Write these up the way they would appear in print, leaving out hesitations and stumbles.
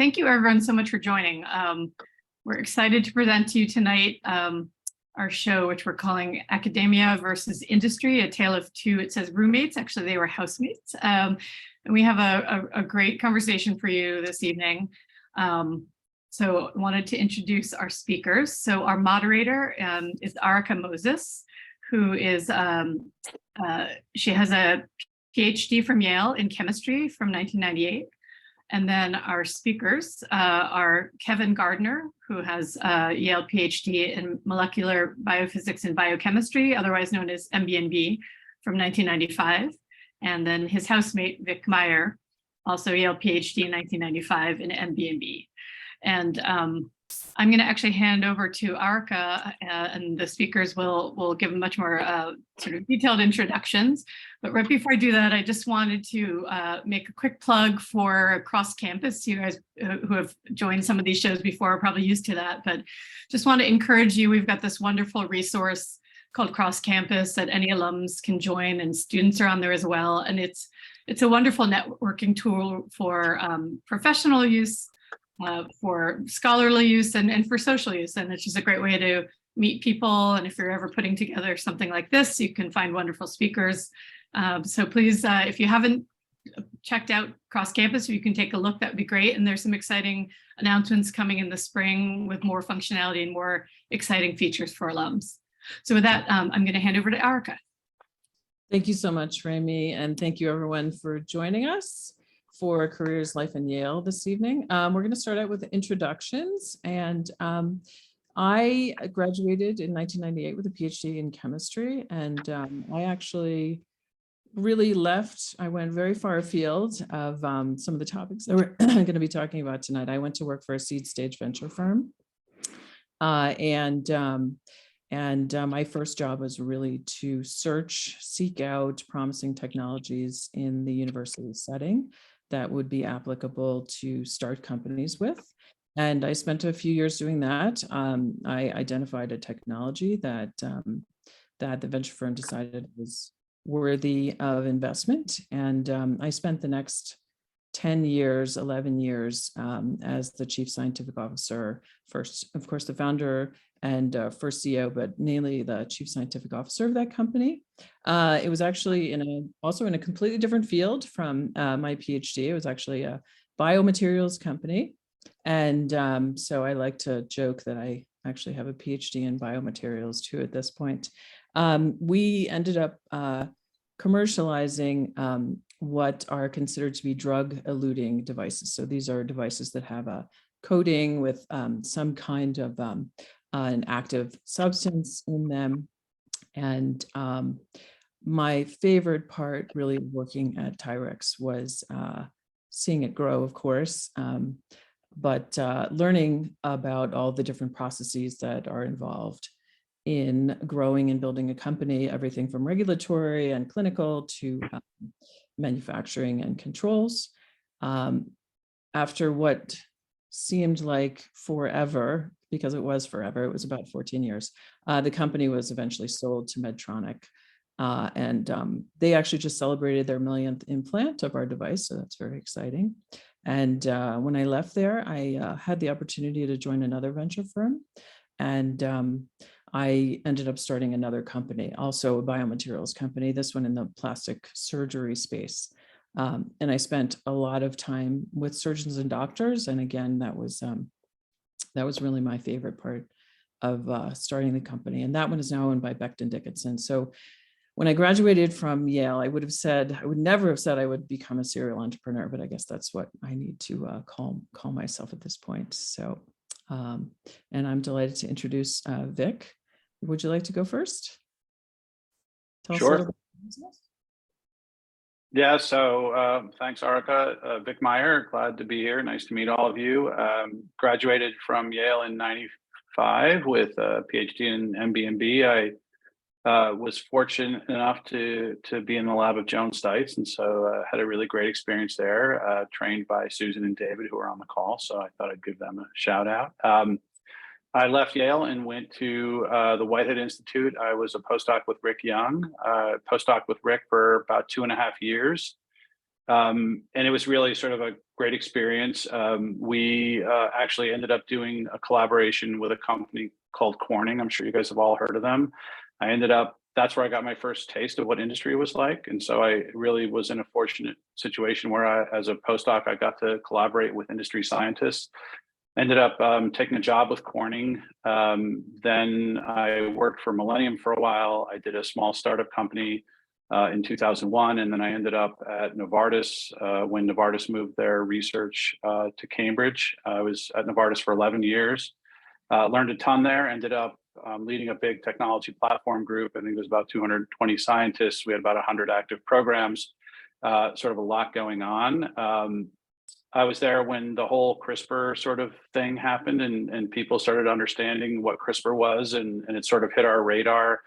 thank you everyone so much for joining. We're excited to present to you tonight our show, which we're calling Academia versus Industry, a tale of two, it says roommates, actually they were housemates. And we have a great conversation for you this evening. So I wanted to introduce our speakers. So our moderator is Arika Moses, who is, she has a PhD from Yale in chemistry from 1998. And then our speakers are Kevin Gardner, who has a Yale PhD in molecular biophysics and biochemistry, otherwise known as MBNB, from 1995. And then his housemate, Vic Myer, also Yale PhD in 1995 in MBNB. And I'm going to actually hand over to Arika, and the speakers will give much more sort of detailed introductions. But right before I do that, I just wanted to make a quick plug for Cross Campus. You guys who have joined some of these shows before are probably used to that, but just want to encourage you. We've got this wonderful resource called Cross Campus that any alums can join, and students are on there as well. And it's a wonderful networking tool for professional use, for scholarly use, and for social use. And it's just a great way to meet people. And if you're ever putting together something like this, you can find wonderful speakers. So please, if you haven't checked out Cross Campus, you can take a look, that'd be great. And there's some exciting announcements coming in the spring with more functionality and more exciting features for alums. So with that, I'm going to hand over to Arika. Thank you so much, Rami, and thank you everyone for joining us for Careers, Life in Yale this evening. We're going to start out with introductions, and I graduated in 1998 with a PhD in chemistry, and I actually really left. I went very far afield of some of the topics that we're going to be talking about tonight. I went to work for a seed stage venture firm, and my first job was really to seek out promising technologies in the university setting that would be applicable to start companies with. And I spent a few years doing that. I identified a technology that the venture firm decided was worthy of investment. And I spent the next 11 years as the chief scientific officer, first, of course, the founder and first CEO, but mainly the chief scientific officer of that company. It was actually also in a completely different field from my PhD. It was actually a biomaterials company. And so I like to joke that I actually have a PhD in biomaterials too at this point. We ended up commercializing what are considered to be drug-eluting devices. So these are devices that have a coating with some kind of an active substance in them. And my favorite part really working at Tyrex was seeing it grow, of course, but learning about all the different processes that are involved in growing and building a company, everything from regulatory and clinical to manufacturing and controls. After what seemed like forever, because it was forever, it was about 14 years, the company was eventually sold to Medtronic. And they actually just celebrated their millionth implant of our device, so that's very exciting. And when I left there, I had the opportunity to join another venture firm, and I ended up starting another company, also a biomaterials company, this one in the plastic surgery space. And I spent a lot of time with surgeons and doctors. And again, that was really my favorite part of starting the company. And that one is now owned by Becton Dickinson. So when I graduated from Yale, I would never have said I would become a serial entrepreneur, but I guess that's what I need to call myself at this point. So, and I'm delighted to introduce Vic. Would you like to go first? Tell us a little bit about business. Yeah, so thanks, Arika. Vic Myer, glad to be here. Nice to meet all of you. Graduated from Yale in '95 with a PhD in MBNB. I was fortunate enough to be in the lab of Joan Stites, and so had a really great experience there, trained by Susan and David, who are on the call, so I thought I'd give them a shout out. I left Yale and went to the Whitehead Institute. I was a postdoc with Rick Young, postdoc with Rick for about 2.5 years. And it was really sort of a great experience. We actually ended up doing a collaboration with a company called Corning. I'm sure you guys have all heard of them. That's where I got my first taste of what industry was like. And so I really was in a fortunate situation where as a postdoc, I got to collaborate with industry scientists. Ended up taking a job with Corning. Then I worked for Millennium for a while. I did a small startup company in 2001. And then I ended up at Novartis when Novartis moved their research to Cambridge. I was at Novartis for 11 years, learned a ton there, ended up leading a big technology platform group. I think it was about 220 scientists. We had about 100 active programs, sort of a lot going on. I was there when the whole CRISPR sort of thing happened and people started understanding what CRISPR was, and it sort of hit our radar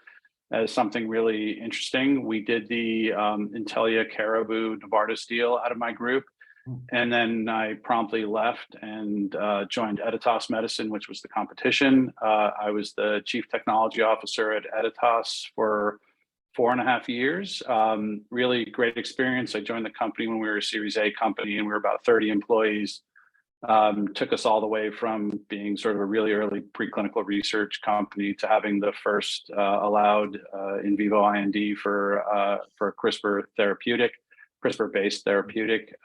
as something really interesting. We did the Intellia Caribou Novartis deal out of my group. And then I promptly left and joined Editas Medicine, which was the competition. I was the chief technology officer at Editas for 4.5 years. Really great experience. I joined the company when we were a Series A company and we were about 30 employees. Took us all the way from being sort of a really early preclinical research company to having the first allowed in vivo IND for CRISPR-based therapeutic.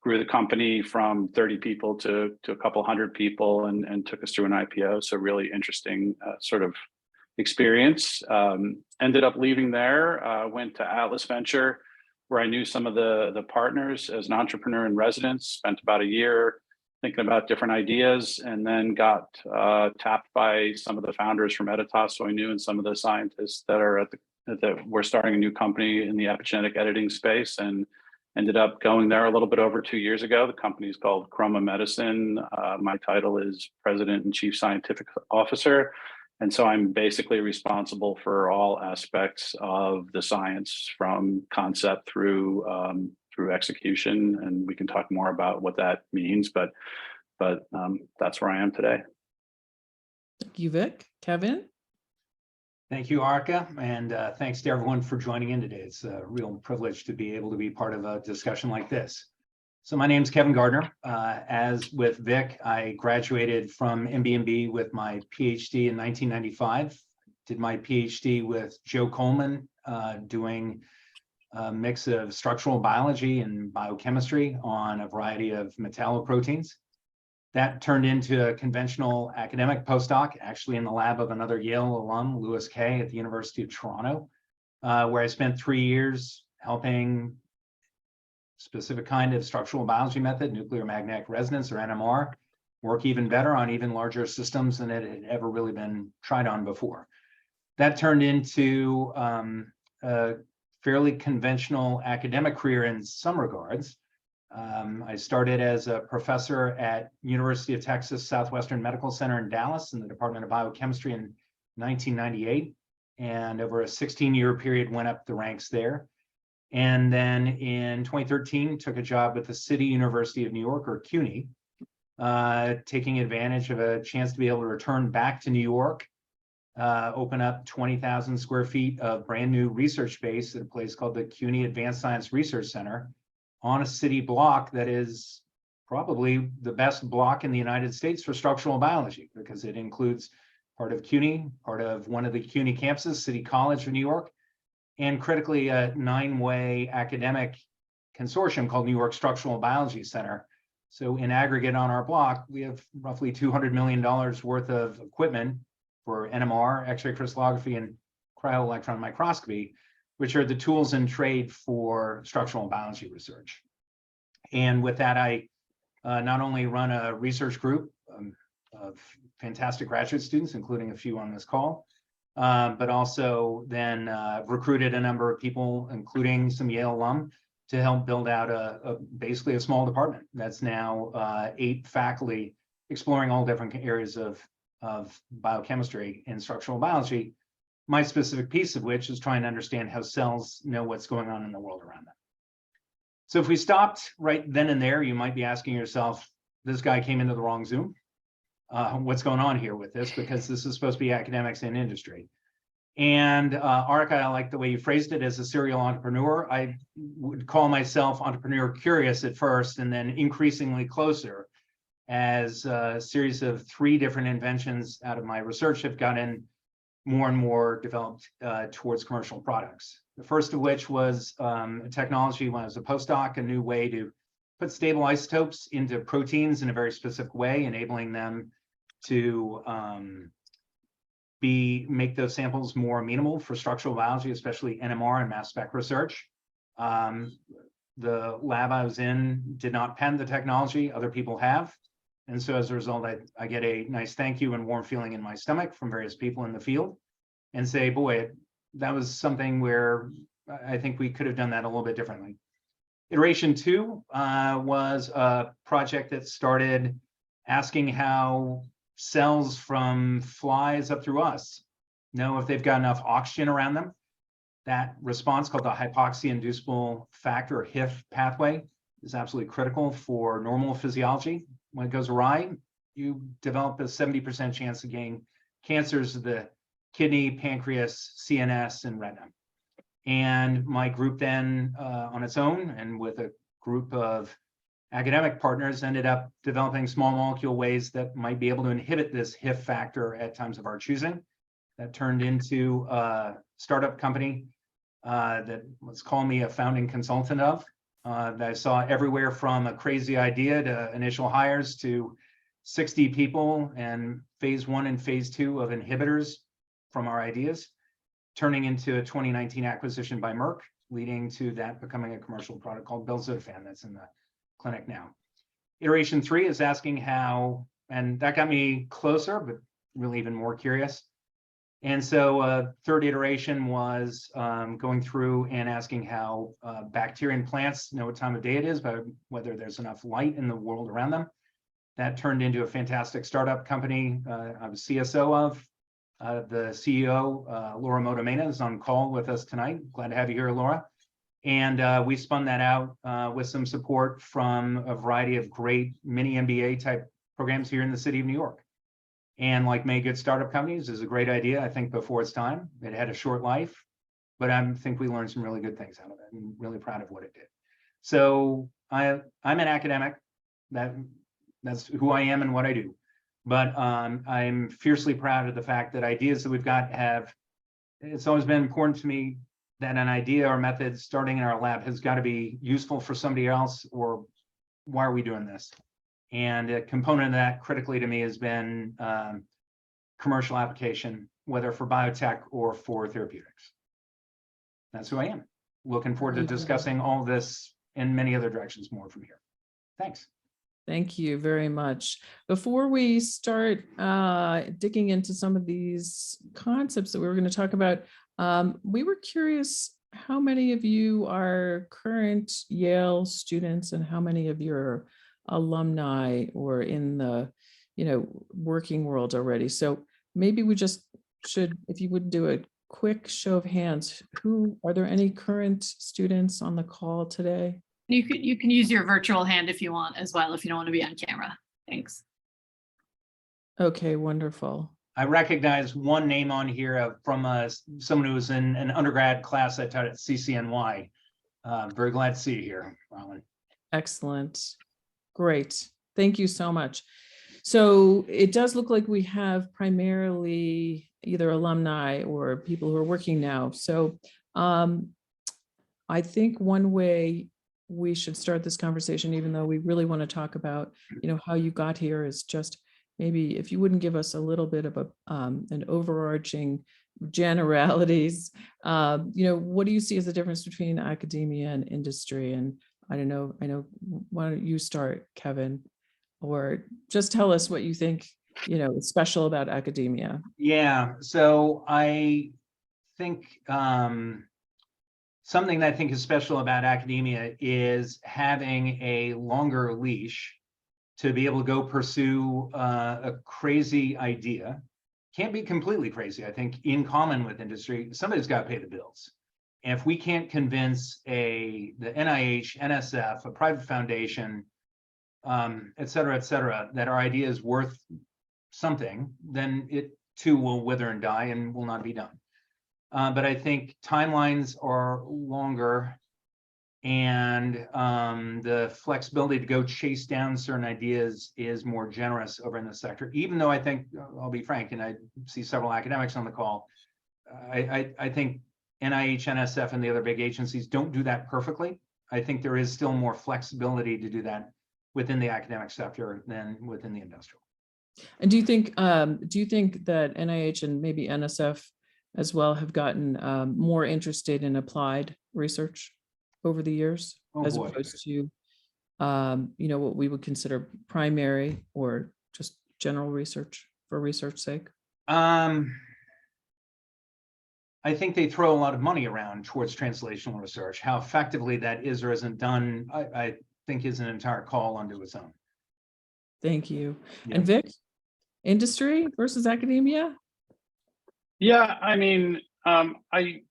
Grew the company from 30 people to a couple hundred people and took us through an IPO. So really interesting sort of experience. Ended up leaving there, went to Atlas Venture, where I knew some of the partners as an entrepreneur in residence, spent about a year thinking about different ideas, and then got tapped by some of the founders from Editas, so I knew, and some of the scientists that are that were starting a new company in the epigenetic editing space, and ended up going there a little bit over 2 years ago. The company is called Chroma Medicine. My title is President and Chief Scientific Officer. And so I'm basically responsible for all aspects of the science from concept through execution. And we can talk more about what that means, but that's where I am today. Thank you, Vic. Kevin? Thank you, Arka, and thanks to everyone for joining in today. It's a real privilege to be able to be part of a discussion like this. So my name is Kevin Gardner. As with Vic, I graduated from MB&B with my PhD in 1995. Did my PhD with Joe Coleman, doing a mix of structural biology and biochemistry on a variety of metalloproteins. That turned into a conventional academic postdoc, actually in the lab of another Yale alum, Louis Kay, at the University of Toronto, where I spent 3 years helping specific kind of structural biology method, nuclear magnetic resonance, or NMR, work even better on even larger systems than it had ever really been tried on before. That turned into a fairly conventional academic career in some regards. I started as a professor at University of Texas Southwestern Medical Center in Dallas in the Department of Biochemistry in 1998, and over a 16-year period went up the ranks there. And then in 2013, took a job with the City University of New York, or CUNY, taking advantage of a chance to be able to return back to New York, open up 20,000 square feet of brand new research space at a place called the CUNY Advanced Science Research Center, on a city block that is probably the best block in the United States for structural biology, because it includes part of CUNY, part of one of the CUNY campuses, City College of New York, and critically a 9-way academic consortium called New York Structural Biology Center. So in aggregate on our block, we have roughly $200 million worth of equipment for NMR, X-ray crystallography, and cryo-electron microscopy, which are the tools in trade for structural biology research. And with that, I not only run a research group of fantastic graduate students, including a few on this call, but also then recruited a number of people, including some Yale alum, to help build out basically a small department that's now 8 faculty exploring all different areas of biochemistry and structural biology. My specific piece of which is trying to understand how cells know what's going on in the world around them. So if we stopped right then and there, you might be asking yourself, this guy came into the wrong Zoom. What's going on here with this? Because this is supposed to be academics and industry. And Arka, I like the way you phrased it as a serial entrepreneur. I would call myself entrepreneur curious at first, and then increasingly closer as a series of 3 different inventions out of my research have gotten more and more developed towards commercial products. The first of which was a technology when I was a postdoc, a new way to put stable isotopes into proteins in a very specific way, enabling them to make those samples more amenable for structural biology, especially NMR and mass spec research. The lab I was in did not patent the technology, other people have. And so as a result, I get a nice thank you and warm feeling in my stomach from various people in the field and say, boy, that was something where I think we could have done that a little bit differently. Iteration 2 was a project that started asking how cells from flies up through us know if they've got enough oxygen around them. That response, called the hypoxia-inducible factor, or HIF pathway, is absolutely critical for normal physiology. When it goes awry, you develop a 70% chance of getting cancers of the kidney, pancreas, CNS, and retina. And my group then, on its own, and with a group of academic partners, ended up developing small molecule ways that might be able to inhibit this HIF factor at times of our choosing. That turned into a startup company that, let's call me a founding consultant of, that I saw everywhere from a crazy idea to initial hires to 60 people and phase 1 and phase 2 of inhibitors from our ideas, turning into a 2019 acquisition by Merck, leading to that becoming a commercial product called belzutifan that's in the clinic now. Iteration 3 is asking how, and that got me closer, but really even more curious. And so third iteration was going through and asking how bacteria and plants know what time of day it is, but whether there's enough light in the world around them. That turned into a fantastic startup company I was CSO of. The CEO, Laura Motomena, is on call with us tonight. Glad to have you here, Laura. And we spun that out with some support from a variety of great mini MBA type programs here in the city of New York. And like many good startup companies, is a great idea, I think, before its time. It had a short life, but I think we learned some really good things out of it, and really proud of what it did. So I'm an academic. That's who I am and what I do. But I'm fiercely proud of the fact that ideas that we've got it's always been important to me that an idea or method starting in our lab has got to be useful for somebody else, or why are we doing this? And a component of that critically to me has been commercial application, whether for biotech or for therapeutics. That's who I am. Looking forward to discussing all this and many other directions more from here. Thanks. Thank you very much. Before we start digging into some of these concepts that we were going to talk about, we were curious how many of you are current Yale students and how many of your alumni or in the working world already. So maybe we just should, if you would do a quick show of hands, are there any current students on the call today? You can use your virtual hand if you want as well, if you don't want to be on camera. Thanks. Okay, wonderful. I recognize one name on here from someone who was in an undergrad class I taught at CCNY. Very glad to see you here, Ron. Excellent. Great. Thank you so much. So it does look like we have primarily either alumni or people who are working now. So I think one way we should start this conversation, even though we really want to talk about, how you got here, is just maybe if you wouldn't give us a little bit of an overarching generalities, what do you see as the difference between academia and industry? And I know, why don't you start, Kevin, or just tell us what you think, is special about academia. Yeah, so I think something that I think is special about academia is having a longer leash to be able to go pursue a crazy idea. Can't be completely crazy. I think in common with industry, somebody's got to pay the bills. And if we can't convince the NIH, NSF, a private foundation, et cetera, that our idea is worth something, then it too will wither and die and will not be done. but I think timelines are longer, and the flexibility to go chase down certain ideas is more generous over in the sector. Even though I think, I'll be frank, and I see several academics on the call, I think NIH, NSF, and the other big agencies don't do that perfectly. I think there is still more flexibility to do that within the academic sector than within the industrial. And do you think that NIH and maybe NSF as well have gotten more interested in applied research over the years, as opposed to what we would consider primary or just general research for research sake? I think they throw a lot of money around towards translational research. How effectively that is or isn't done, I think is an entire call unto its own. Thank you. Yeah. And Vic, industry versus academia? Yeah, I mean, I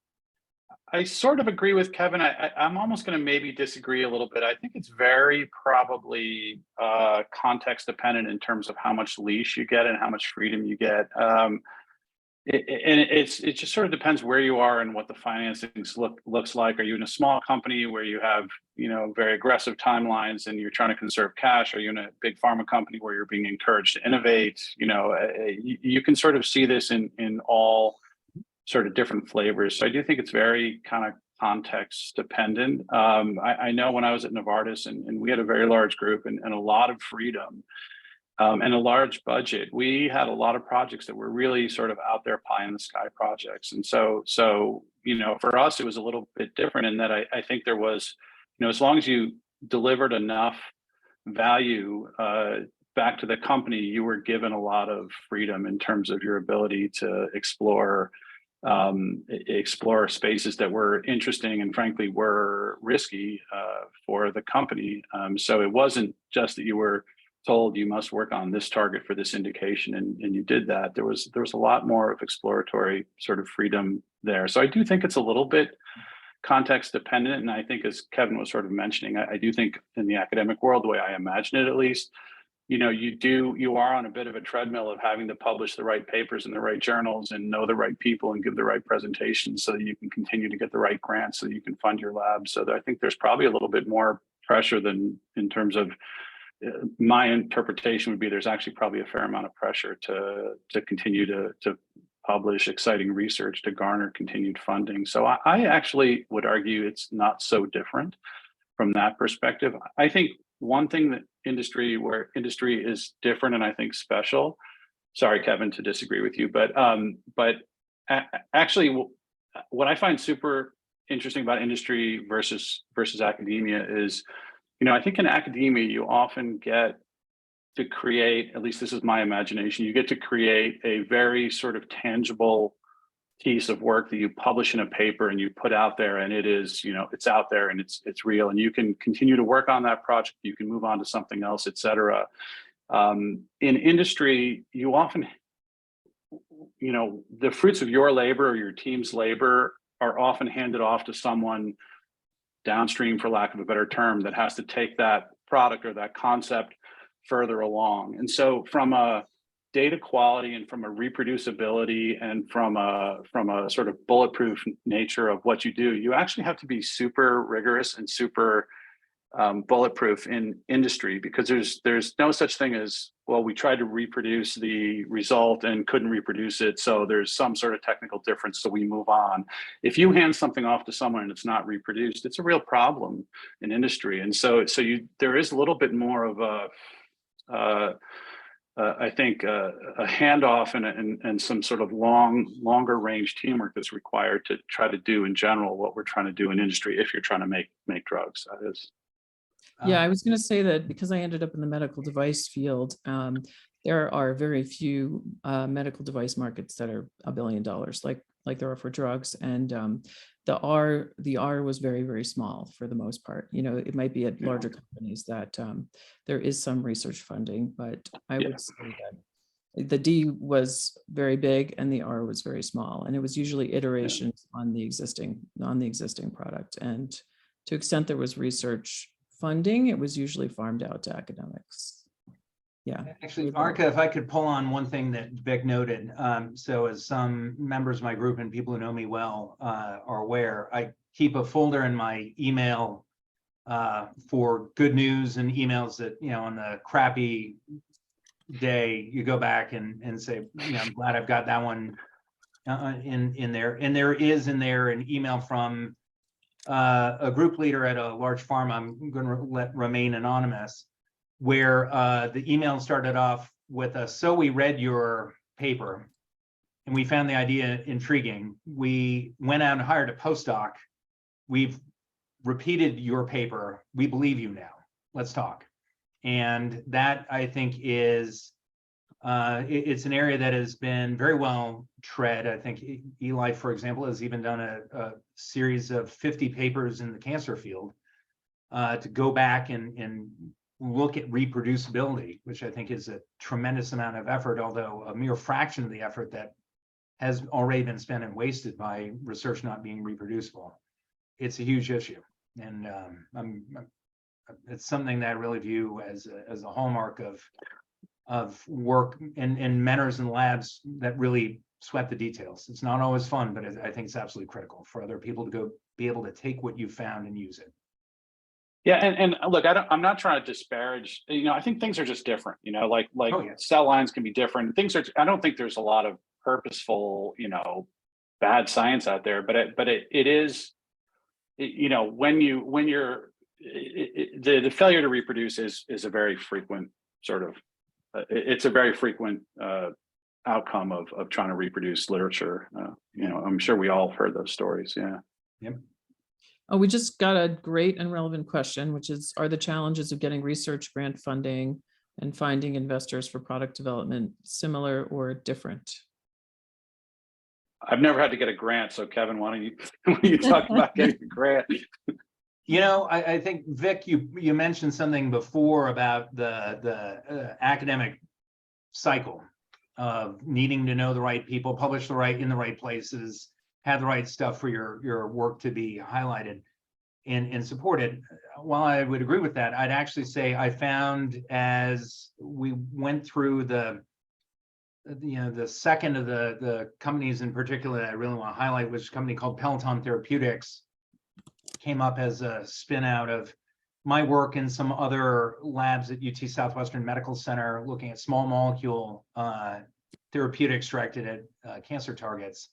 sort of agree with Kevin. I'm almost going to maybe disagree a little bit. I think it's very probably context dependent in terms of how much leash you get and how much freedom you get. It just sort of depends where you are and what the financing looks like. Are you in a small company where you have very aggressive timelines and you're trying to conserve cash? Are you in a big pharma company where you're being encouraged to innovate? You can sort of see this in all sort of different flavors. So I do think it's very kind of context dependent. I know when I was at Novartis and we had a very large group and a lot of freedom. And a large budget, we had a lot of projects that were really sort of out there pie in the sky projects. And so for us, it was a little bit different in that I think there was, as long as you delivered enough value back to the company, you were given a lot of freedom in terms of your ability to explore spaces that were interesting and frankly were risky for the company. So it wasn't just that you were told you must work on this target for this indication and you did that. There was a lot more of exploratory sort of freedom there. So I do think it's a little bit context dependent. And I think, as Kevin was sort of mentioning, I do think in the academic world, the way I imagine it at least, you are on a bit of a treadmill of having to publish the right papers in the right journals and know the right people and give the right presentations so that you can continue to get the right grants so that you can fund your lab. So I think there's probably a little bit more pressure than in terms of my interpretation would be there's actually probably a fair amount of pressure to continue to publish exciting research to garner continued funding. So I actually would argue it's not so different from that perspective. I think one thing that industry is different and I think special, sorry, Kevin, to disagree with you, but actually what I find super interesting about industry versus academia is, I think in academia, you often get to create, at least this is my imagination, you get to create a very sort of tangible piece of work that you publish in a paper and you put out there, and it is, it's out there and it's real, and you can continue to work on that project, you can move on to something else, et cetera. In industry, you often, the fruits of your labor or your team's labor are often handed off to someone downstream, for lack of a better term, that has to take that product or that concept further along. And so from a data quality and from a reproducibility and from a sort of bulletproof nature of what you do, you actually have to be super rigorous and super bulletproof in industry, because there's no such thing as, well, we tried to reproduce the result and couldn't reproduce it, so there's some sort of technical difference, so we move on. If you hand something off to someone and it's not reproduced, it's a real problem in industry. And so there is a little bit more of I think a handoff and some sort of longer range teamwork that's required to try to do in general what we're trying to do in industry if you're trying to make drugs, that is. Yeah, I was going to say that because I ended up in the medical device field, there are very few medical device markets that are $1 billion, like there are for drugs, and the R was very, very small for the most part. It might be at larger companies that there is some research funding, but I would say that the D was very big and the R was very small, and it was usually iterations on the existing product. And to the extent there was research funding, it was usually farmed out to academics. Yeah. Actually, Arca, if I could pull on one thing that Vic noted. So as some members of my group and people who know me well are aware, I keep a folder in my email for good news and emails that, on the crappy day, you go back and say, I'm glad I've got that one in there. And there is in there an email from a group leader at a large farm I'm going to let remain anonymous, where the email started off with so we read your paper and we found the idea intriguing. We went out and hired a postdoc. We've repeated your paper. We believe you now. Let's talk. And that, I think, is it's an area that has been very well tread. I think Eli, for example, has even done a series of 50 papers in the cancer field to go back and look at reproducibility, which I think is a tremendous amount of effort, although a mere fraction of the effort that has already been spent and wasted by research not being reproducible. It's a huge issue. And it's something that I really view as a hallmark of work and mentors and labs that really sweat the details. It's not always fun, but I think it's absolutely critical for other people to be able to take what you found and use it. Yeah, and look, I'm not trying to disparage. I think things are just different. Like Oh, yeah. cell lines can be different. I don't think there's a lot of purposeful, bad science out there. But it is, when you're the failure to reproduce is a very frequent sort of. It's a very frequent outcome of trying to reproduce literature. I'm sure we all have heard those stories. Yeah. Yep. Oh, we just got a great and relevant question, which is, are the challenges of getting research grant funding and finding investors for product development similar or different? I've never had to get a grant. So Kevin, why don't you talk about getting a grant? I think, Vic, you mentioned something before about the academic cycle of needing to know the right people, publish in the right places, have the right stuff for your work to be highlighted and supported. While I would agree with that, I'd actually say I found, as we went through the second of the companies in particular that I really want to highlight, was a company called Peloton Therapeutics, came up as a spin out of my work and some other labs at UT Southwestern Medical Center looking at small molecule therapeutics directed at cancer targets.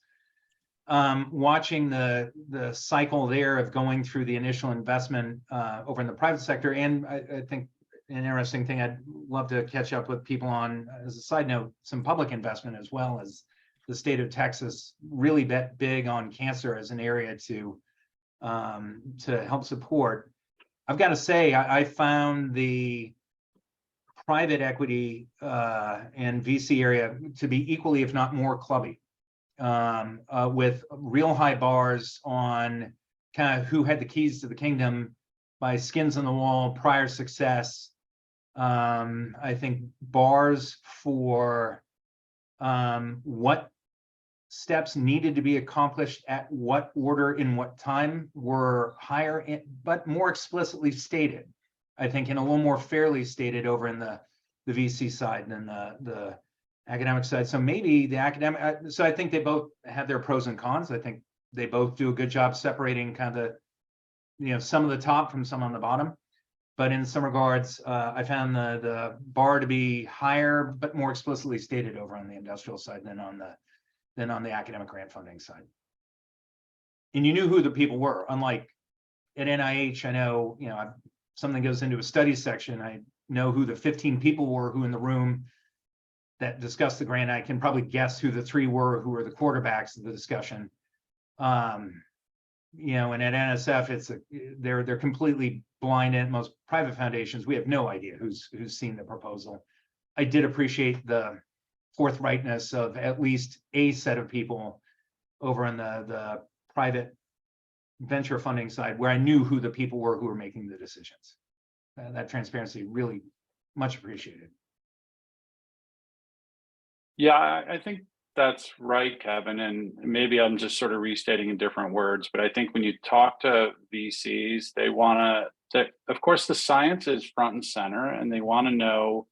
Watching the cycle there of going through the initial investment over in the private sector, and I think an interesting thing I'd love to catch up with people on, as a side note, some public investment as well, as the state of Texas really bet big on cancer as an area to help support. I've got to say, I found the private equity and VC area to be equally, if not more, clubby, with real high bars on kind of who had the keys to the kingdom by skins on the wall, prior success. I think bars for what steps needed to be accomplished at what order in what time were higher, but more explicitly stated, I think, and a little more fairly stated over in the VC side than the academic side. So maybe the academic, so I think they both have their pros and cons. I think they both do a good job separating kind of some of the top from some on the bottom. But in some regards, I found the bar to be higher, but more explicitly stated over on the industrial side than on the academic grant funding side. And you knew who the people were, unlike at NIH. I know, if something goes into a studies section, I know who the 15 people were who in the room that discussed the grant. I can probably guess who the 3 were who were the quarterbacks of the discussion. And at NSF, they're completely blind. At most private foundations, we have no idea who's seen the proposal. I did appreciate the forthrightness of at least a set of people over on the private venture funding side, where I knew who the people were who were making the decisions. That transparency really much appreciated. Yeah, I think that's right, Kevin. And maybe I'm just sort of restating in different words, but I think when you talk to VCs, they want to, of course, the science is front and center, and they want to know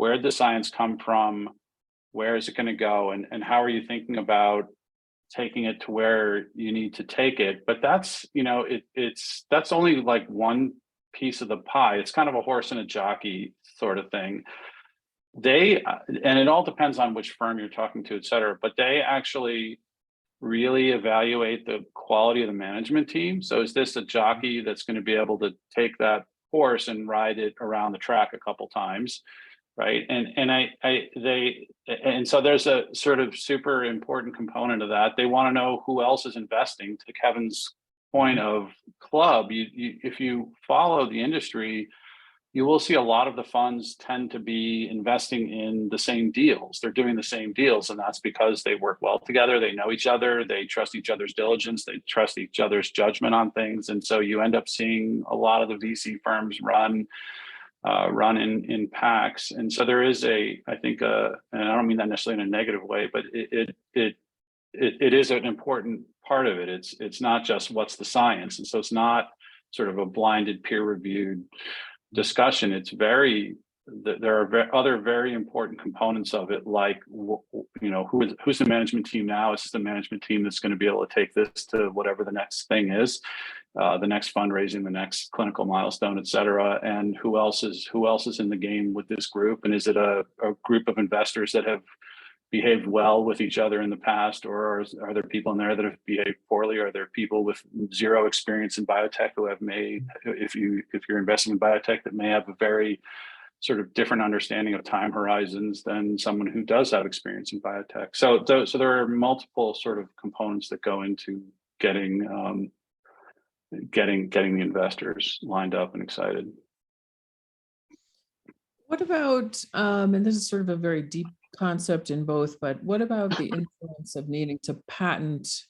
where did the science come from? Where is it going to go? And how are you thinking about taking it to where you need to take it? But that's, you know, that's only like one piece of the pie. It's kind of a horse and a jockey sort of thing. And it all depends on which firm you're talking to, et cetera, but they actually really evaluate the quality of the management team. So is this a jockey that's going to be able to take that horse and ride it around the track a couple times, right? And so there's a sort of super important component of that. They want to know who else is investing. To Kevin's point of club, if you follow the industry, you will see a lot of the funds tend to be investing in the same deals. They're doing the same deals, and that's because they work well together. They know each other. They trust each other's diligence. They trust each other's judgment on things. And so you end up seeing a lot of the VC firms run in packs. And so there is I think, and I don't mean that necessarily in a negative way, but it is an important part of it. It's not just what's the science. And so it's not sort of a blinded peer-reviewed discussion. It's there are other very important components of it, like, you know, who's the management team now? Is this the management team that's going to be able to take this to whatever the next thing is, the next fundraising, the next clinical milestone, et cetera? And who else is in the game with this group? And is it a group of investors that have behaved well with each other in the past, or are there people in there that have behaved poorly? Are there people with zero experience in biotech who have made, if you're investing in biotech, that may have a very sort of different understanding of time horizons than someone who does have experience in biotech? So there are multiple sort of components that go into getting the investors lined up and excited. What about, and this is sort of a very deep concept in both, but what about the influence of needing to patent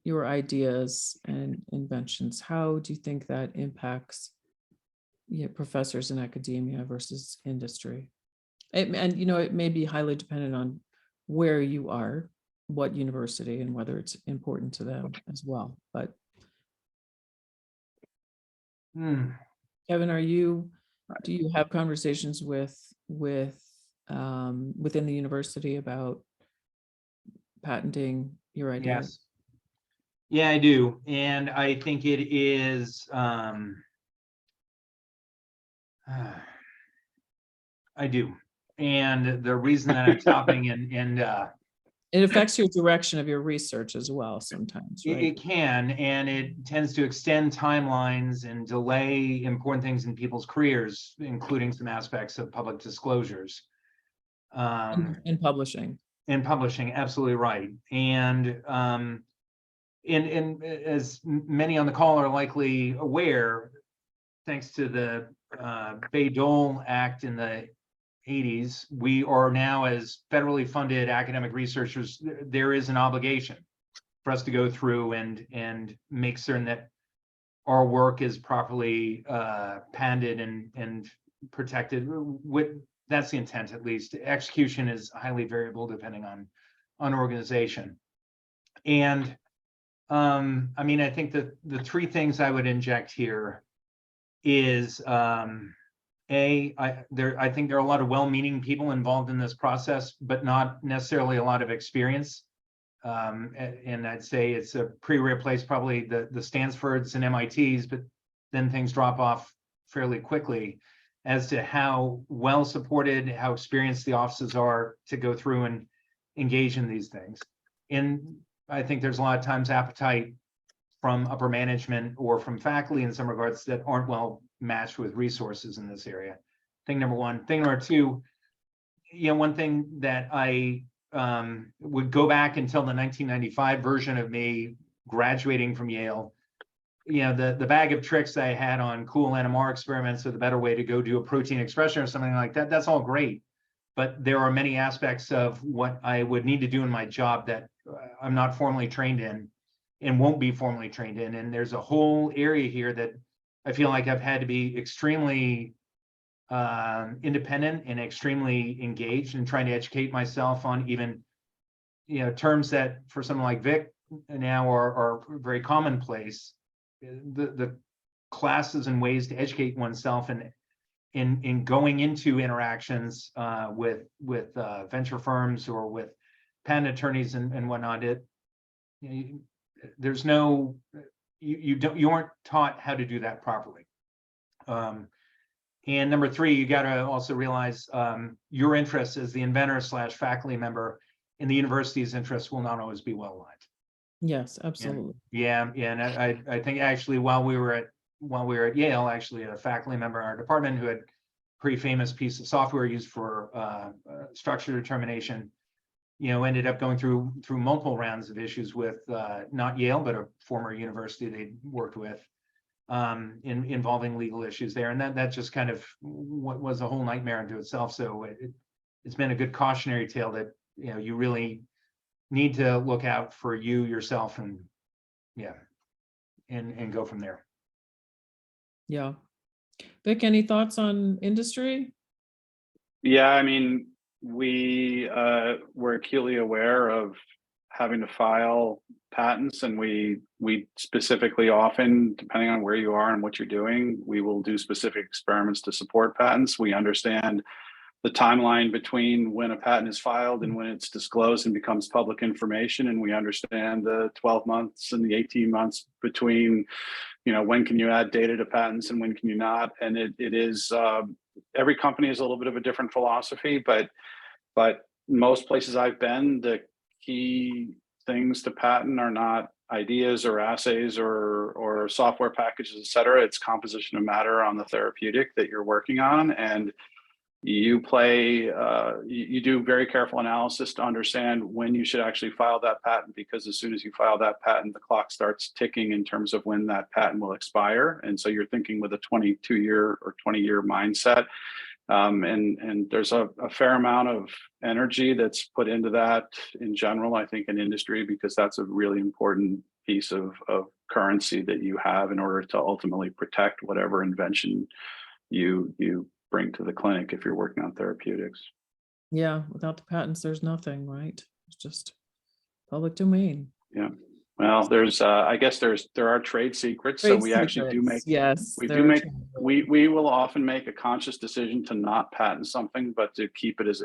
your ideas and inventions? How do you think that impacts professors in academia versus industry? And, you know, it may be highly dependent on where you are, what university, and whether it's important to them as well. But Kevin, do you have conversations within the university about patenting your ideas? Yes. Yeah, I do. And I think it is, I do. And the reason that I'm stopping and it affects your direction of your research as well sometimes, right? It can, and it tends to extend timelines and delay important things in people's careers, including some aspects of public disclosures. In publishing. In publishing, absolutely right. And as many on the call are likely aware, thanks to the Bayh-Dole Act in the 80s, we are now, as federally funded academic researchers, there is an obligation for us to go through and make certain that our work is properly patented and protected. That's the intent, at least. Execution is highly variable depending on organization. And I mean, I think that the three things I would inject here is I think there are a lot of well-meaning people involved in this process, but not necessarily a lot of experience. And I'd say it's a pretty rare place, probably the Stanfords and MITs, but then things drop off fairly quickly as to how well supported, how experienced the offices are to go through and engage in these things. And I think there's a lot of times appetite from upper management or from faculty in some regards that aren't well matched with resources in this area. Thing number one. Thing number two, you know, one thing that I would go back until the 1995 version of me graduating from Yale, you know, the bag of tricks I had on cool NMR experiments or the better way to go do a protein expression or something like that, that's all great. But there are many aspects of what I would need to do in my job that I'm not formally trained in and won't be formally trained in. And there's a whole area here that I feel like I've had to be extremely independent and extremely engaged in trying to educate myself on even, you know, terms that for someone like Vic now are very commonplace. The classes and ways to educate oneself in going into interactions with venture firms or with patent attorneys and whatnot, there's no, you aren't taught how to do that properly. And number three, you got to also realize your interests as the inventor / faculty member in the university's interests will not always be well aligned. Yes, absolutely. And I think actually while we were at Yale, actually a faculty member in our department who had a pretty famous piece of software used for structure determination, ended up going through multiple rounds of issues with not Yale, but a former university they worked with, involving legal issues there. And that just kind of what was a whole nightmare unto itself. So it's been a good cautionary tale that, you really need to look out for yourself and go from there. Yeah. Vic, any thoughts on industry? Yeah, I mean, we were acutely aware of having to file patents, and we specifically often, depending on where you are and what you're doing, we will do specific experiments to support patents. We understand the timeline between when a patent is filed and when it's disclosed and becomes public information, and we understand the 12 months and the 18 months between, when can you add data to patents and when can you not. And it is every company has a little bit of a different philosophy, but most places I've been, the key things to patent are not ideas or assays or software packages, et cetera. It's composition of matter on the therapeutic that you're working on, and you do very careful analysis to understand when you should actually file that patent, because as soon as you file that patent, the clock starts ticking in terms of when that patent will expire. And so you're thinking with a 22-year or 20-year mindset. And there's a fair amount of energy that's put into that in general, I think, in industry, because that's a really important piece of currency that you have in order to ultimately protect whatever invention you bring to the clinic if you're working on therapeutics. Yeah, without the patents, there's nothing, right? It's just public domain. Yeah. Well, there's I guess there are trade secrets. So we actually do make, yes, we will often make a conscious decision to not patent something, but to keep it as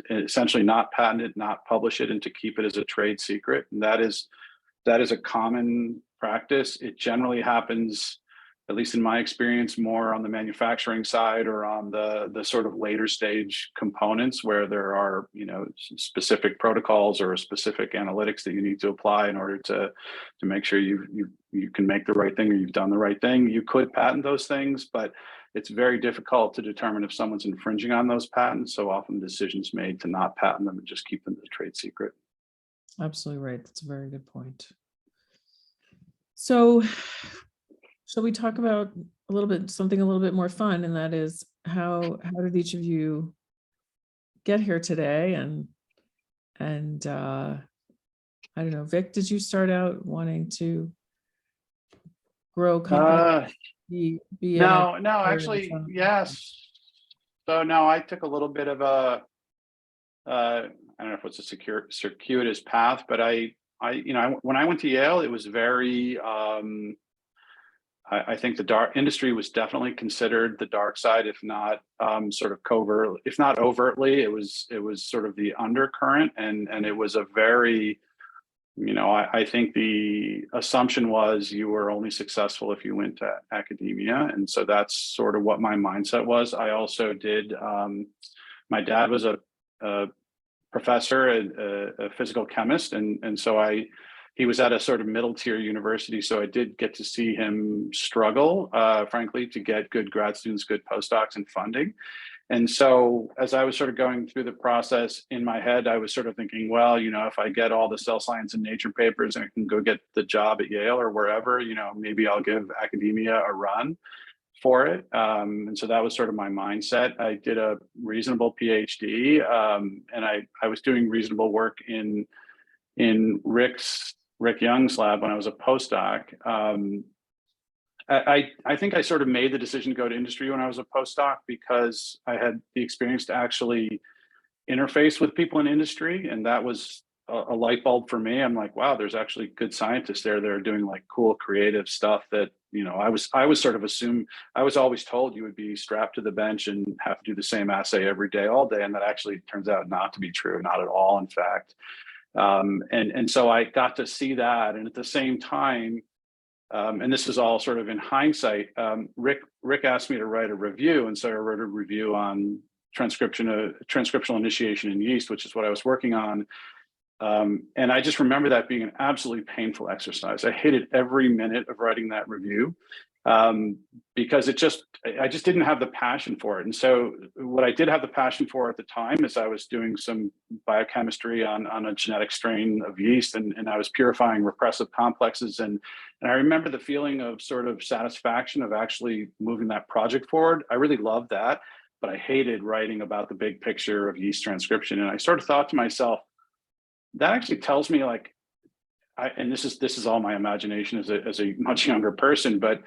essentially not patent it, not publish it, and to keep it as a trade secret. And that is a common practice. It generally happens, at least in my experience, more on the manufacturing side or on the sort of later stage components where there are, specific protocols or specific analytics that you need to apply in order to make sure you can make the right thing or you've done the right thing. You could patent those things, but it's very difficult to determine if someone's infringing on those patents. So often decisions made to not patent them and just keep them as a trade secret. Absolutely right. That's a very good point. So shall we talk about something a little bit more fun, and that is how did each of you get here today? And I don't know, Vic, did you start out wanting to grow company? No, actually, yes. So no, I took a little bit of a I don't know if it's a circuitous path, but I when I went to Yale, it was very I think the dark industry was definitely considered the dark side, if not sort of covert, if not overtly. It was sort of the undercurrent, and it was a very, I think the assumption was you were only successful if you went to academia, and so that's sort of what my mindset was. I also did. My dad was a professor, a physical chemist, and so he was at a sort of middle tier university, so I did get to see him struggle, frankly, to get good grad students, good postdocs, and funding. And so as I was sort of going through the process in my head, I was sort of thinking, well, if I get all the cell science and nature papers and I can go get the job at Yale or wherever, maybe I'll give academia a run for it. And so that was sort of my mindset. I did a reasonable PhD, and I was doing reasonable work in Rick Young's lab when I was a postdoc. I think I sort of made the decision to go to industry when I was a postdoc because I had the experience to actually interface with people in industry, and that was a light bulb for me. I'm like, wow, there's actually good scientists there that are doing like cool creative stuff that, you know, I was sort of I was always told you would be strapped to the bench and have to do the same assay every day, all day. And that actually turns out not to be true, not at all, in fact. And so I got to see that. And at the same time, and this is all sort of in hindsight, Rick asked me to write a review. And so I wrote a review on transcriptional initiation in yeast, which is what I was working on. And I just remember that being an absolutely painful exercise. I hated every minute of writing that review because I just didn't have the passion for it. And so what I did have the passion for at the time is I was doing some biochemistry on a genetic strain of yeast, and I was purifying repressive complexes. And I remember the feeling of sort of satisfaction of actually moving that project forward. I really loved that, but I hated writing about the big picture of yeast transcription. And I sort of thought to myself, that actually tells me, like, and this is all my imagination as a much younger person, but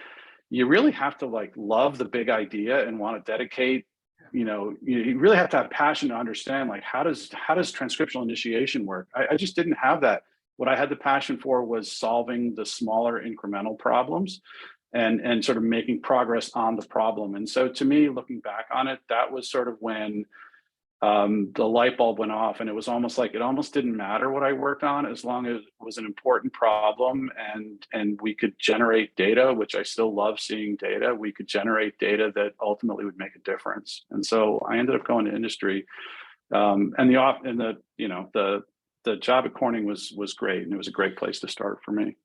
you really have to like love the big idea and want to dedicate, you know, you really have to have passion to understand, like, how does transcriptional initiation work? I just didn't have that. What I had the passion for was solving the smaller incremental problems and sort of making progress on the problem. And so to me, looking back on it, that was sort of when the light bulb went off, and it was almost like it almost didn't matter what I worked on as long as it was an important problem and we could generate data, which I still love seeing data. We could generate data that ultimately would make a difference. And so I ended up going to industry, and the job at Corning was great, and it was a great place to start for me.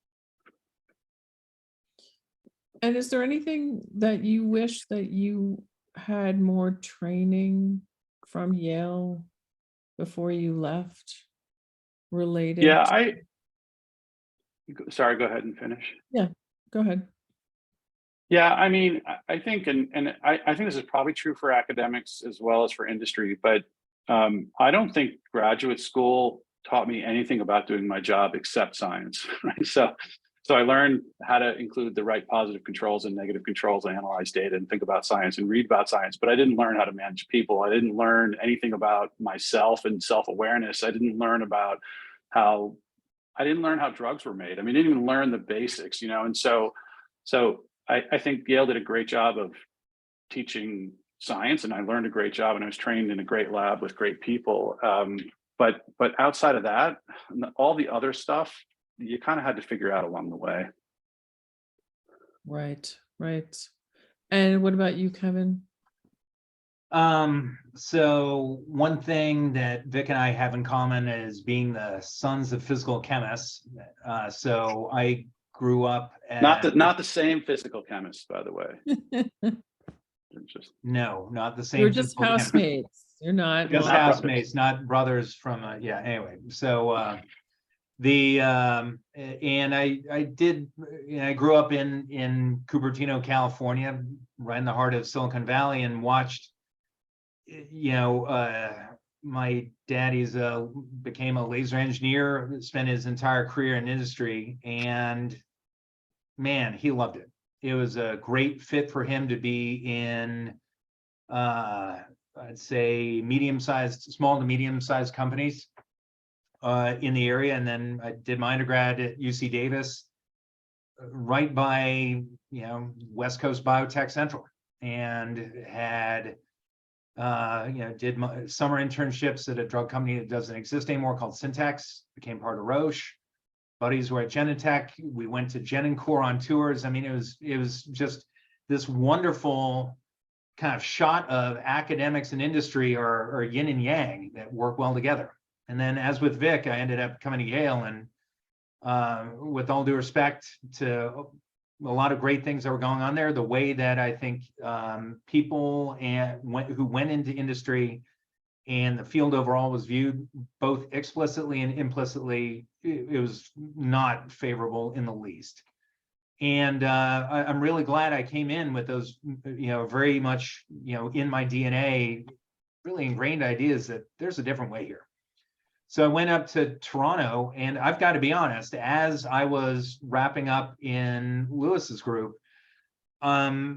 And is there anything that you wish that you had more training from Yale before you left related? Yeah, sorry, go ahead and finish. Yeah, go ahead. Yeah, I mean, I think, and I think this is probably true for academics as well as for industry, but I don't think graduate school taught me anything about doing my job except science, right? So I learned how to include the right positive controls and negative controls and analyze data and think about science and read about science, but I didn't learn how to manage people. I didn't learn anything about myself and self-awareness. I didn't learn how drugs were made. I mean, I didn't even learn the basics, you know? And so I think Yale did a great job of teaching science, and I learned a great job, and I was trained in a great lab with great people. But outside of that, all the other stuff, you kind of had to figure out along the way. Right. And what about you, Kevin? So one thing that Vic and I have in common is being the sons of physical chemists. So I grew up as not the same physical chemist, by the way. No, not the same. You're just housemates. You're not just housemates, not brothers from yeah. Anyway, so and I grew up in Cupertino, California, right in the heart of Silicon Valley, and watched, you know, my daddy's became a laser engineer, spent his entire career in industry, and man, he loved it. It was a great fit for him to be in, I'd say small to medium-sized companies in the area. And then I did my undergrad at UC Davis, right by, you know, West Coast Biotech Central, and had, you know, did my summer internships at a drug company that doesn't exist anymore called Syntex, became part of Roche. Buddies were at Genentech. We went to Genencore on tours. I mean, it was just this wonderful kind of shot of academics and industry or yin and yang that work well together. And then, as with Vic, I ended up coming to Yale, and with all due respect to a lot of great things that were going on there, the way that I think people who went into industry and the field overall was viewed both explicitly and implicitly, it was not favorable in the least. And I'm really glad I came in with those, you know, very much, you know, in my DNA, really ingrained ideas that there's a different way here. So I went up to Toronto, and I've got to be honest, as I was wrapping up in Lewis's group, I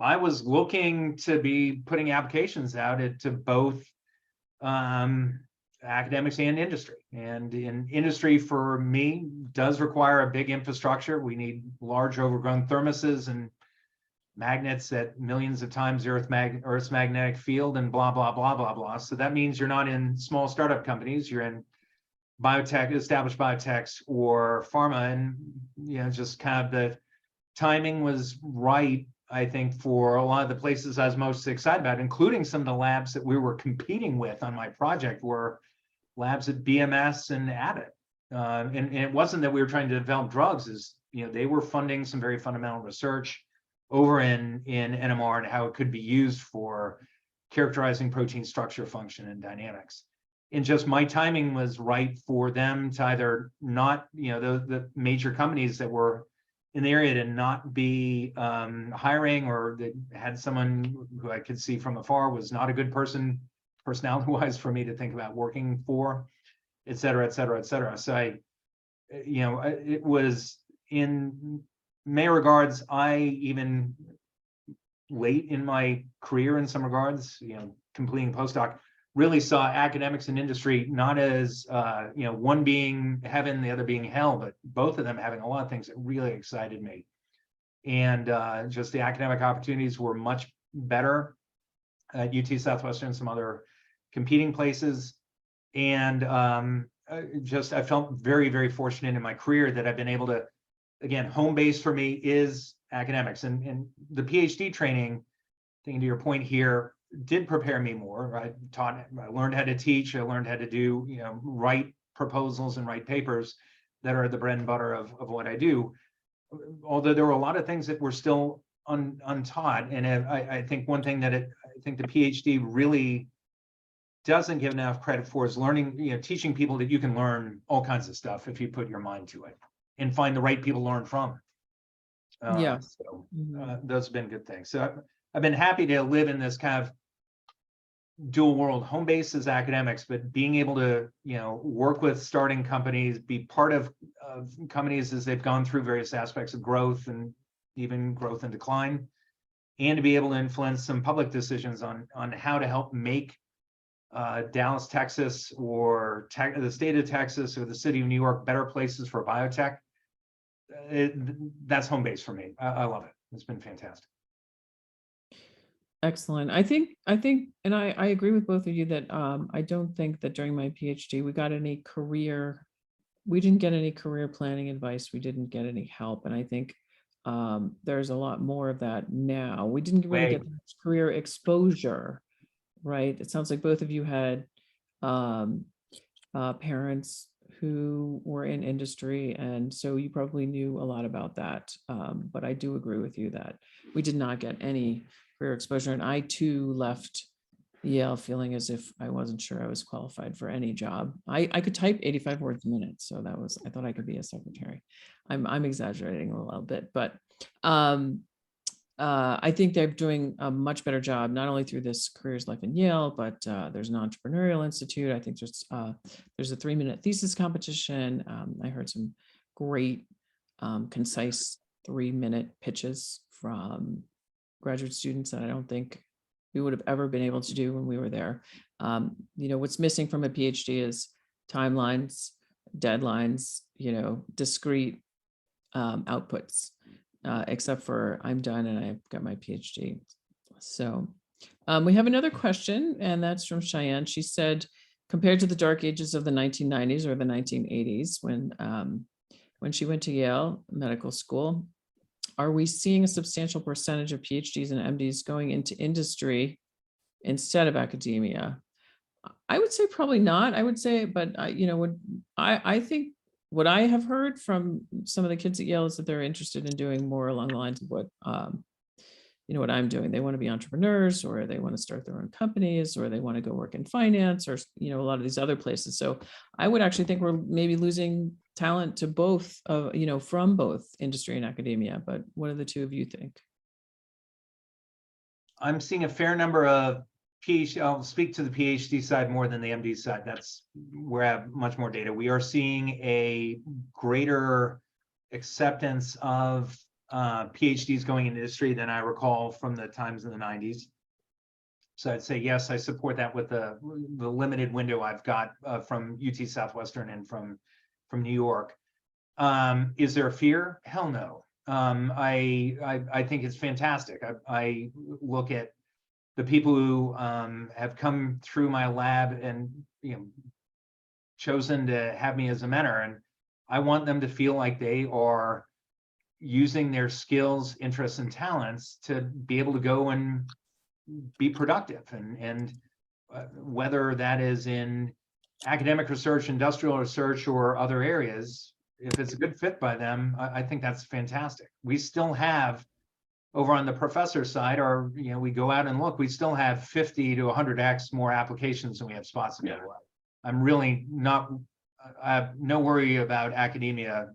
was looking to be putting applications out to both academics and industry. And in industry, for me, does require a big infrastructure. We need large overgrown thermoses and magnets at millions of times Earth's magnetic field and blah, blah, blah, blah, blah. So that means you're not in small startup companies, you're in biotech, established biotechs or pharma. And, you know, just kind of the timing was right, I think, for a lot of the places I was most excited about, including some of the labs that we were competing with on my project were labs at BMS and Abbott. And it wasn't that we were trying to develop drugs, is, you know, they were funding some very fundamental research over in NMR and how it could be used for characterizing protein structure, function, and dynamics. And just my timing was right for them to either not, you know, the major companies that were in the area to not be hiring, or that had someone who I could see from afar was not a good person personality-wise for me to think about working for, et cetera, et cetera, et cetera. So I, you know, it was in many regards, I even late in my career in some regards, you know, completing postdoc, really saw academics and industry not as, you know, one being heaven, the other being hell, but both of them having a lot of things that really excited me. And just the academic opportunities were much better at UT Southwestern and some other competing places. And I felt very, very fortunate in my career that I've been able to, again, home base for me is academics, and the PhD training, thinking to your point here, did prepare me more. I learned how to teach, I learned how to do, you know, write proposals and write papers that are the bread and butter of what I do. Although there were a lot of things that were still untaught. And I think one thing that I think the PhD really doesn't give enough credit for is learning, you know, teaching people that you can learn all kinds of stuff if you put your mind to it and find the right people to learn from. Yeah. So those have been good things. So I've been happy to live in this kind of dual world, home base as academics, but being able to, you know, work with starting companies, be part of companies as they've gone through various aspects of growth and even growth and decline, and to be able to influence some public decisions on how to help make Dallas, Texas, or the state of Texas or the city of New York better places for biotech. That's home base for me. I love it. It's been fantastic. Excellent. I think, and I agree with both of you that I don't think that during my PhD, we didn't get any career planning advice. We didn't get any help. And I think there's a lot more of that now. We didn't really get much career exposure, right? It sounds like both of you had parents who were in industry, and so you probably knew a lot about that. But I do agree with you that we did not get any career exposure. And I too left Yale feeling as if I wasn't sure I was qualified for any job. I could type 85 words a minute. So I thought I could be a secretary. I'm exaggerating a little bit, but I think they're doing a much better job, not only through this Careers Life in Yale, but there's an entrepreneurial institute. I think there's a 3-minute thesis competition. I heard some great, concise 3-minute pitches from graduate students that I don't think we would have ever been able to do when we were there. You know, what's missing from a PhD is timelines, deadlines, you know, discrete outputs. Except for I'm done and I've got my PhD. So we have another question, and that's from Cheyenne. She said, compared to the dark ages of the 1990s or the 1980s, when she went to Yale Medical School, are we seeing a substantial percentage of PhDs and MDs going into industry instead of academia? I would say probably not. I would say, but you know, I think what I have heard from some of the kids at Yale is that they're interested in doing more along the lines of what, you know, what I'm doing. They want to be entrepreneurs, or they want to start their own companies, or they want to go work in finance, or, you know, a lot of these other places. So I would actually think we're maybe losing talent to both, you know, from both industry and academia. But what do the two of you think? I'm seeing a fair number of PhD. I'll speak to the PhD side more than the MD side. That's where I have much more data. We are seeing a greater acceptance of PhDs going into industry than I recall from the times in the 90s. So I'd say, yes, I support that with the limited window I've got from UT Southwestern and from New York. Is there a fear? Hell no. I think it's fantastic. I look at the people who have come through my lab and chosen to have me as a mentor, and I want them to feel like they are using their skills, interests, and talents to be able to go and be productive. And whether that is in academic research, industrial research, or other areas, if it's a good fit by them, I think that's fantastic. We still have, over on the professor side, or we go out and look, we still have 50 to 100x more applications than we have spots available. I'm really not, I have no worry about academia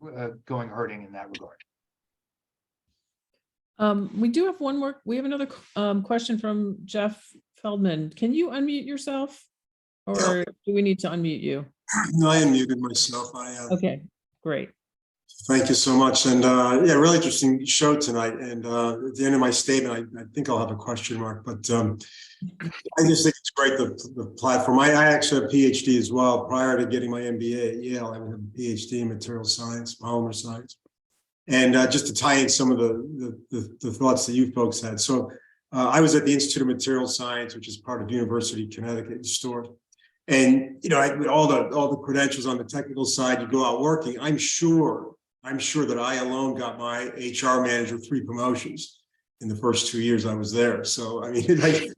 going hurting in that regard. We do have one more. We have another question from Jeff Feldman. Can you unmute yourself, or do we need to unmute you? No, I unmuted myself. Okay, great. Thank you so much. And yeah, really interesting show tonight. And at the end of my statement, I think I'll have a question mark, but I just think it's great, the platform. I actually have a PhD as well. Prior to getting my MBA at Yale, I have a PhD in material science, polymer science. And just to tie in some of the thoughts that you folks had. So I was at the Institute of Material Science, which is part of University of Connecticut in Stewart. And all the credentials on the technical side, you go out working. I'm sure that I alone got my HR manager 3 promotions in the first 2 years I was there. So I mean, I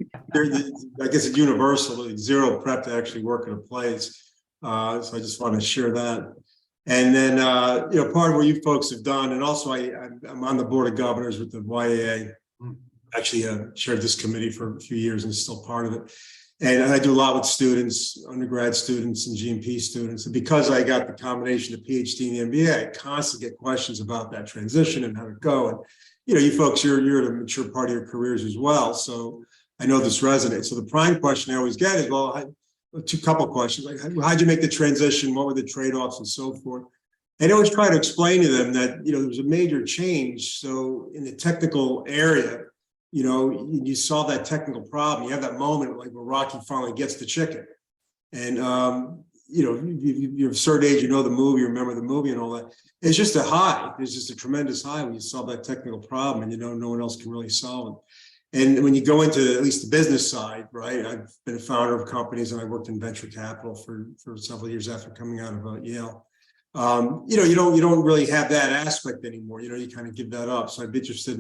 guess it's universal, like zero prep to actually work at a place. So I just want to share that. And then, part of what you folks have done, and also I'm on the board of governors with the YAA. Actually, chaired this committee for a few years and still part of it. And I do a lot with students, undergrad students and GMP students. And because I got the combination of PhD and the MBA, I constantly get questions about that transition and how to go. And, you folks, you're at a mature part of your careers as well. So I know this resonates. So the prime question I always get is, well, couple questions, like how'd you make the transition? What were the trade-offs and so forth? And I always try to explain to them that, there was a major change. So in the technical area, you solve that technical problem. You have that moment like where Rocky finally gets the chicken. And, you're of a certain age, the movie, you remember the movie and all that. It's just a high. It's just a tremendous high when you solve that technical problem and no one else can really solve it. And when you go into at least the business side, right? I've been a founder of companies and I worked in venture capital for several years after coming out of Yale. You don't really have that aspect anymore. You kind of give that up. So I'd be interested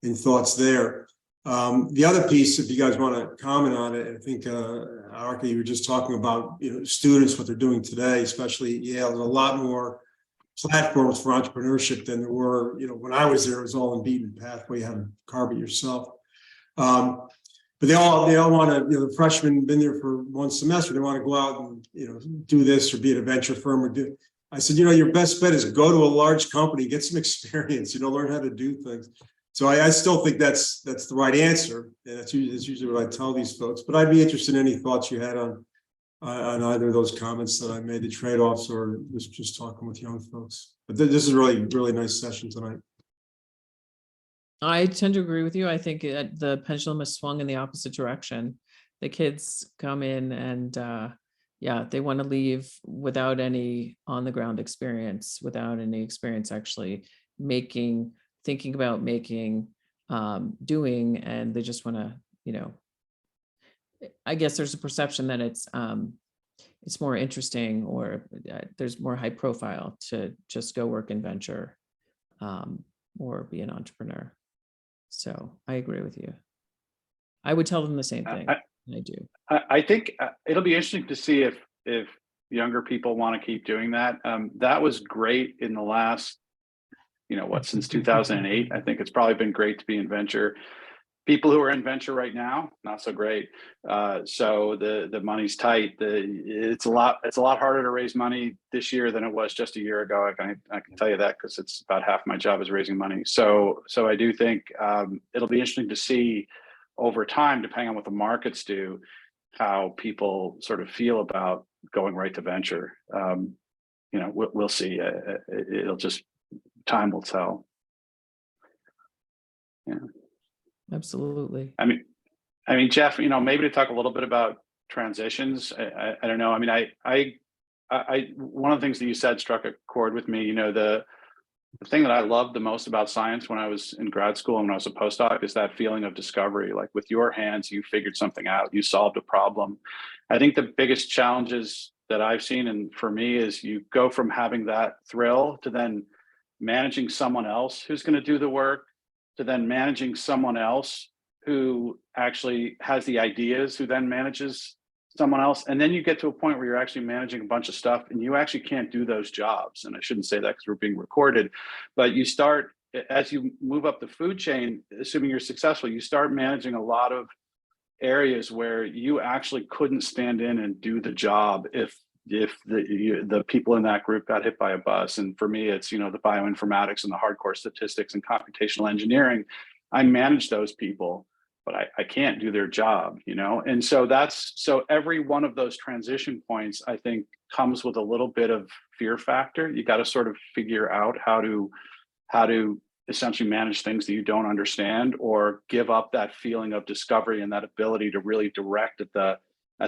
in thoughts there. The other piece, if you guys want to comment on it, I think Arka, you were just talking about students, what they're doing today, especially at Yale. There's a lot more platforms for entrepreneurship than there were. When I was there, it was all in beaten pathway. You had to carve it yourself. But they all want to, the freshmen been there for one semester. They want to go out and, do this or be at a venture firm or do. I said, your best bet is go to a large company, get some experience, learn how to do things. So I still think that's the right answer. And that's usually what I tell these folks, but I'd be interested in any thoughts you had on either of those comments that I made, the trade-offs or just talking with young folks. But this is really, really nice session tonight. I tend to agree with you. I think the pendulum has swung in the opposite direction. The kids come in and they want to leave without any on-the-ground experience, without any experience actually thinking about making, doing, and they just want to, I guess there's a perception that it's more interesting or there's more high profile to just go work in venture or be an entrepreneur. So I agree with you. I would tell them the same thing. I do. I think it'll be interesting to see if younger people want to keep doing that. That was great in the last, since 2008. I think it's probably been great to be in venture. People who are in venture right now, not so great. So the money's tight. It's a lot harder to raise money this year than it was just a year ago. I can tell you that because it's about half my job is raising money. So I do think it'll be interesting to see over time, depending on what the markets do, how people sort of feel about going right to venture. We'll see. It'll just time will tell. Yeah. Absolutely. I mean, I mean, Jeff, maybe to talk a little bit about transitions. I don't know. I mean, I one of the things that you said struck a chord with me. The thing that I loved the most about science when I was in grad school and when I was a postdoc is that feeling of discovery. Like with your hands, you figured something out, you solved a problem. I think the biggest challenges that I've seen, and for me, is you go from having that thrill to then managing someone else who's going to do the work, to then managing someone else who actually has the ideas, who then manages someone else. And then you get to a point where you're actually managing a bunch of stuff and you actually can't do those jobs. And I shouldn't say that because we're being recorded, but you start, as you move up the food chain, assuming you're successful, you start managing a lot of areas where you actually couldn't stand in and do the job if the people in that group got hit by a bus. And for me, it's, the bioinformatics and the hardcore statistics and computational engineering. I manage those people, but I can't do their job, And so every one of those transition points, I think, comes with a little bit of fear factor. You got to sort of figure out how to essentially manage things that you don't understand, or give up that feeling of discovery and that ability to really direct at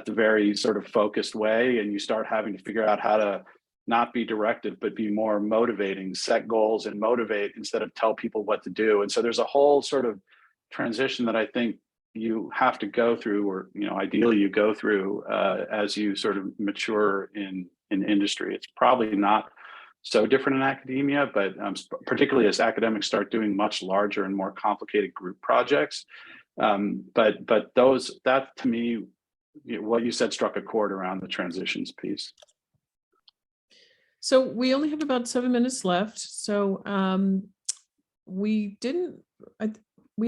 the very sort of focused way. And you start having to figure out how to not be directive, but be more motivating, set goals and motivate instead of tell people what to do. And so there's a whole sort of transition that I think you have to go through, or ideally you go through as you sort of mature in industry. It's probably not so different in academia, but particularly as academics start doing much larger and more complicated group projects. But that to me, what you said struck a chord around the transitions piece. So we only have about 7 minutes left. So we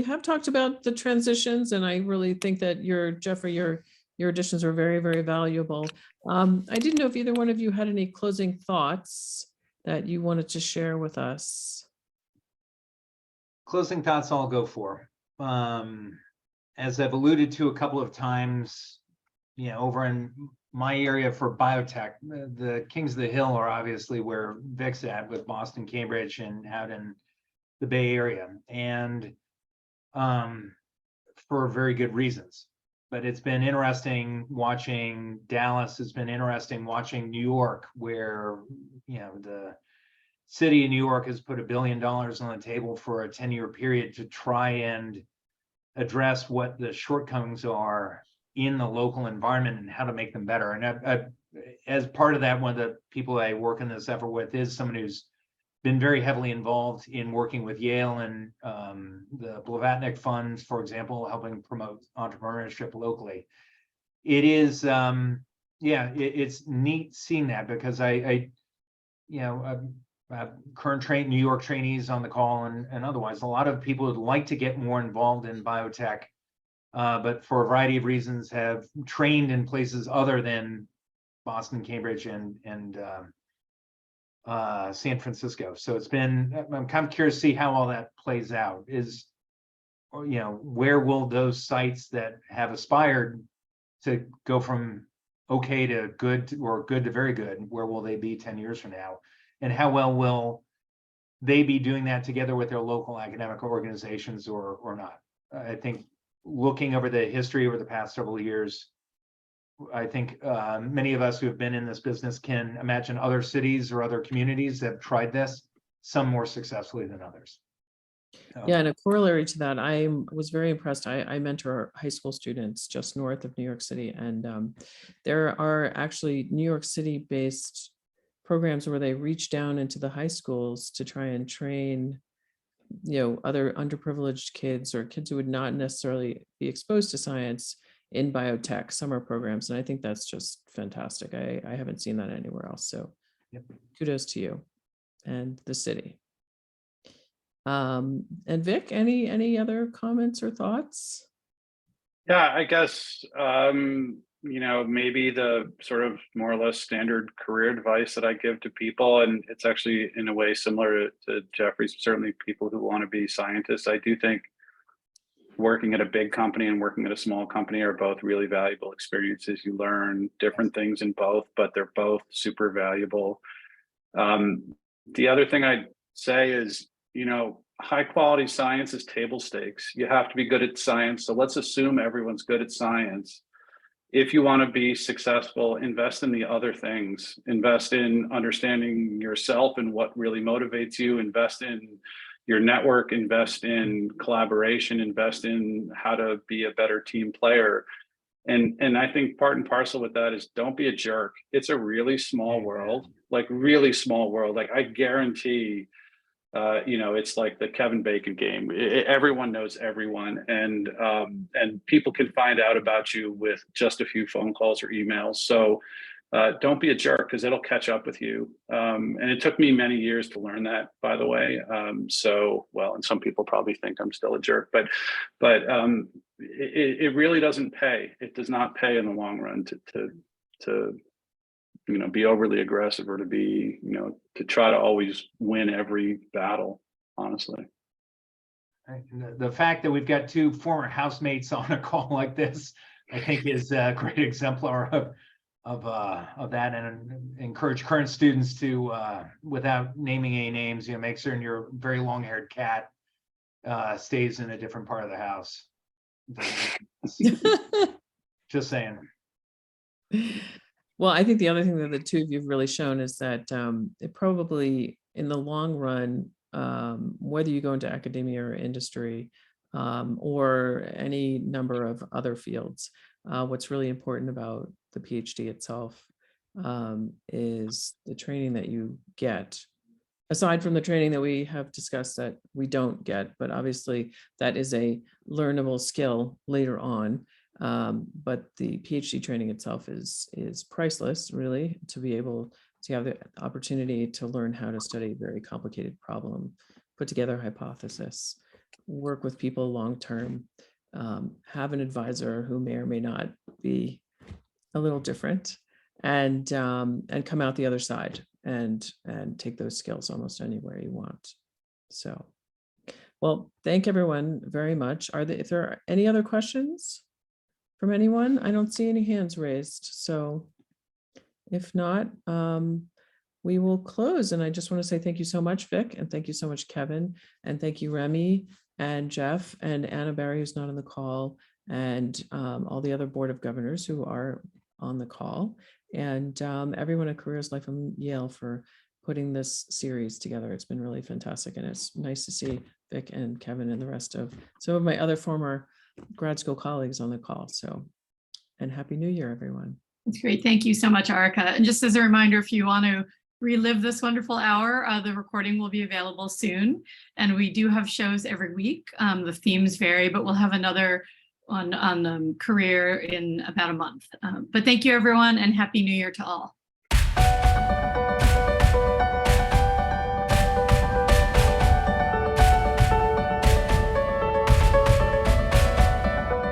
have talked about the transitions, and I really think that Jeffrey, your additions are very, very valuable. I didn't know if either one of you had any closing thoughts that you wanted to share with us. Closing thoughts I'll go for. As I've alluded to a couple of times, over in my area for biotech, the Kings of the Hill are obviously where Vic's at with Boston, Cambridge, and out in the Bay Area. And for very good reasons. But it's been interesting watching Dallas. It's been interesting watching New York, where the city of New York has put $1 billion on the table for a 10-year period to try and address what the shortcomings are in the local environment and how to make them better. And as part of that, one of the people I work in this effort with is someone who's been very heavily involved in working with Yale and the Blavatnik funds, for example, helping promote entrepreneurship locally. It is, it's neat seeing that, because I current New York trainees on the call and otherwise, a lot of people would like to get more involved in biotech, but for a variety of reasons have trained in places other than Boston, Cambridge, and San Francisco. So I'm kind of curious to see how all that plays out. Where will those sites that have aspired to go from okay to good, or good to very good, where will they be 10 years from now? And how well will they be doing that together with their local academic organizations or not? I think looking over the history over the past several years, I think many of us who have been in this business can imagine other cities or other communities that have tried this, some more successfully than others. Yeah, and a corollary to that, I was very impressed. I mentor high school students just north of New York City, and there are actually New York City-based programs where they reach down into the high schools to try and train, other underprivileged kids or kids who would not necessarily be exposed to science in biotech summer programs. And I think that's just fantastic. I haven't seen that anywhere else. So kudos to you and the city. And Vic, any other comments or thoughts? Yeah, I guess, maybe the sort of more or less standard career advice that I give to people, and it's actually in a way similar to Jeffrey's, certainly people who want to be scientists. I do think working at a big company and working at a small company are both really valuable experiences. You learn different things in both, but they're both super valuable. The other thing I'd say is, high quality science is table stakes. You have to be good at science. So let's assume everyone's good at science. If you want to be successful, invest in the other things. Invest in understanding yourself and what really motivates you. Invest in your network. Invest in collaboration. Invest in how to be a better team player. And I think part and parcel with that is don't be a jerk. It's a really small world, like really small world. Like I guarantee, it's like the Kevin Bacon game. Everyone knows everyone, and people can find out about you with just a few phone calls or emails. So don't be a jerk, because it'll catch up with you. And it took me many years to learn that, by the way. And some people probably think I'm still a jerk, but it really doesn't pay. It does not pay in the long run to be overly aggressive, or to be, to try to always win every battle, honestly. The fact that we've got two former housemates on a call like this, I think is a great exemplar of that, and encourage current students to, without naming any names, make certain your very long-haired cat stays in a different part of the house. Just saying. Well, I think the other thing that the two of you have really shown is that it probably, in the long run, whether you go into academia or industry, or any number of other fields, what's really important about the PhD itself is the training that you get. Aside from the training that we have discussed that we don't get, but obviously that is a learnable skill later on. But the PhD training itself is priceless, really, to be able to have the opportunity to learn how to study a very complicated problem, put together a hypothesis, work with people long-term, have an advisor who may or may not be a little different, and come out the other side and take those skills almost anywhere you want. So, well, thank everyone very much. If there are any other questions from anyone? I don't see any hands raised. So if not, we will close. And I just want to say thank you so much, Vic, and thank you so much, Kevin, and thank you, Remy and Jeff and Anna Barry, who's not on the call, and all the other Board of Governors who are on the call, and everyone at Careers Life in Yale for putting this series together. It's been really fantastic, and it's nice to see Vic and Kevin and the rest of some of my other former grad school colleagues on the call. So, and Happy New Year, everyone. That's great. Thank you so much, Arica. And just as a reminder, if you want to relive this wonderful hour, the recording will be available soon. And we do have shows every week. The themes vary, but we'll have another on career in about a month. But thank you, everyone, and Happy New Year to all.